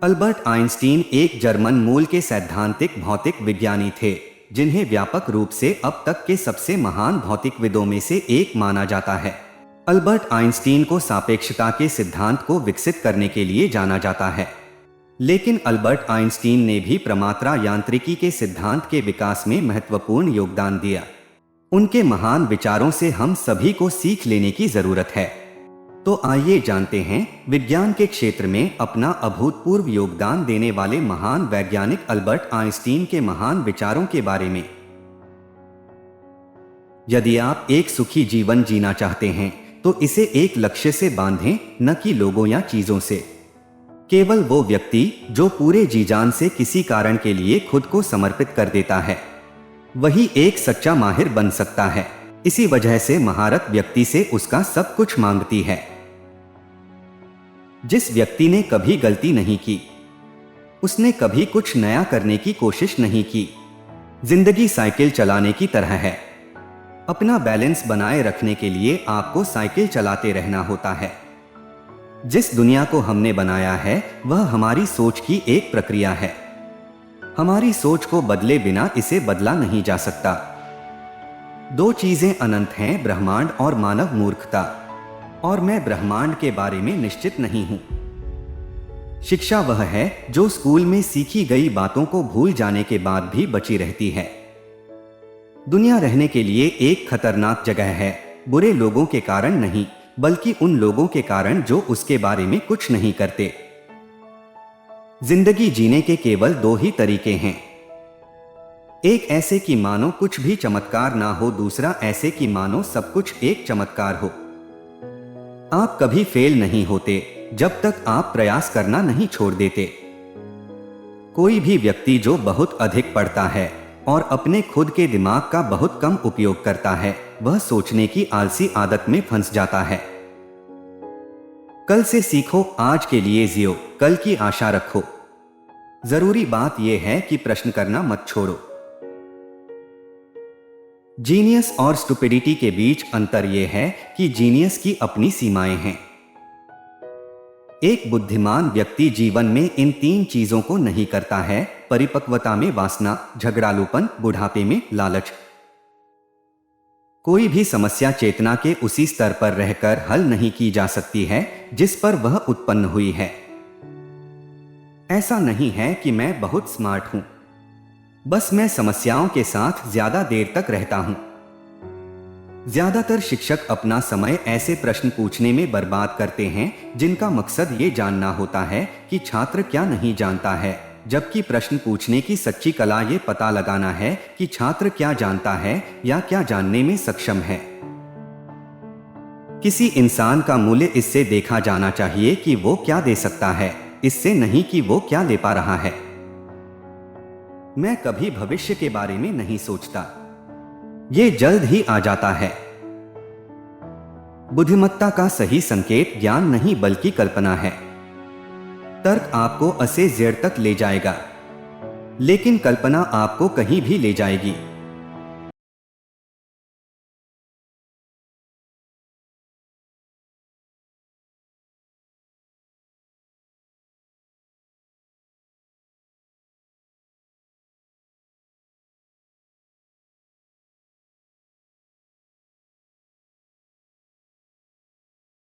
Albert Einstein एक German मूल के सैद्धांतिक भौतिक विज्ञानी थे, जिन्हें व्यापक रूप से अब तक के सबसे महान भौतिकविदों में से एक माना जाता है। अल्बर्ट आइंस्टीन को सापेक्षता के सिद्धांत को विकसित करने के लिए जाना जाता है, लेकिन अल्बर्ट आइंस्टीन ने भी प्रमात्रा यांत्रिकी के सिद्धांत के विकास में महत्वपूर्ण योगदान दिया। उनके महान विचारों से हम सभी को सीख लेने की जरूरत है। तो आइए जानते हैं विज्ञान के क्षेत्र में अपना अभूतपूर्व योगदान देने वाले महान वैज्ञानिक अल्बर्ट आइंस्टीन के महान विचारों के बारे में। यदि आप एक सुखी जीवन जीना चाहते हैं तो इसे एक लक्ष्य से बांधें, न कि लोगों या चीजों से। केवल वो व्यक्ति जो पूरे जी जान से किसी कारण के लिए खुद को समर्पित कर देता है, वही एक सच्चा माहिर बन सकता है। इसी वजह से महारत व्यक्ति से उसका सब कुछ मांगती है। जिस व्यक्ति ने कभी गलती नहीं की, उसने कभी कुछ नया करने की कोशिश नहीं की। जिंदगी साइकिल चलाने की तरह है। अपना बैलेंस बनाए रखने के लिए आपको साइकिल चलाते रहना होता है। जिस दुनिया को हमने बनाया है वह हमारी सोच की एक प्रक्रिया है। हमारी सोच को बदले बिना इसे बदला नहीं जा सकता। दो चीजें अनंत हैं, ब्रह्मांड और मानव मूर्खता। और मैं ब्रह्मांड के बारे में निश्चित नहीं हूं। शिक्षा वह है जो स्कूल में सीखी गई बातों को भूल जाने के बाद भी बची रहती है। दुनिया रहने के लिए एक खतरनाक जगह है, बुरे लोगों के कारण नहीं, बल्कि उन लोगों के कारण जो उसके बारे में कुछ नहीं करते। जिंदगी जीने के केवल दो ही तरीके हैं, एक ऐसे कि मानो कुछ भी चमत्कार ना हो, दूसरा ऐसे कि मानो सब कुछ एक चमत्कार हो। आप कभी फेल नहीं होते जब तक आप प्रयास करना नहीं छोड़ देते। कोई भी व्यक्ति जो बहुत अधिक पढ़ता है और अपने खुद के दिमाग का बहुत कम उपयोग करता है, वह सोचने की आलसी आदत में फंस जाता है। कल से सीखो, आज के लिए जियो, कल की आशा रखो। जरूरी बात यह है कि प्रश्न करना मत छोड़ो। जीनियस और स्टुपिडिटी के बीच अंतर यह है कि जीनियस की अपनी सीमाएं हैं। एक बुद्धिमान व्यक्ति जीवन में इन तीन चीजों को नहीं करता है: परिपक्वता में वासना, झगड़ालूपन, बुढ़ापे में लालच। कोई भी समस्या चेतना के उसी स्तर पर रहकर हल नहीं की जा सकती है जिस पर वह उत्पन्न हुई है। ऐसा नहीं है कि मैं बहुत स्मार्ट हूं, बस मैं समस्याओं के साथ ज्यादा देर तक रहता हूं। ज्यादातर शिक्षक अपना समय ऐसे प्रश्न पूछने में बर्बाद करते हैं जिनका मकसद ये जानना होता है कि छात्र क्या नहीं जानता है, जबकि प्रश्न पूछने की सच्ची कला ये पता लगाना है कि छात्र क्या जानता है या क्या जानने में सक्षम है। किसी इंसान का मूल्य इससे देखा जाना चाहिए कि वो क्या दे सकता है, इससे नहीं कि वो क्या ले पा रहा है। मैं कभी भविष्य के बारे में नहीं सोचता, ये जल्द ही आ जाता है। बुद्धिमत्ता का सही संकेत ज्ञान नहीं बल्कि कल्पना है। तर्क आपको A से Z तक ले जाएगा, लेकिन कल्पना आपको कहीं भी ले जाएगी।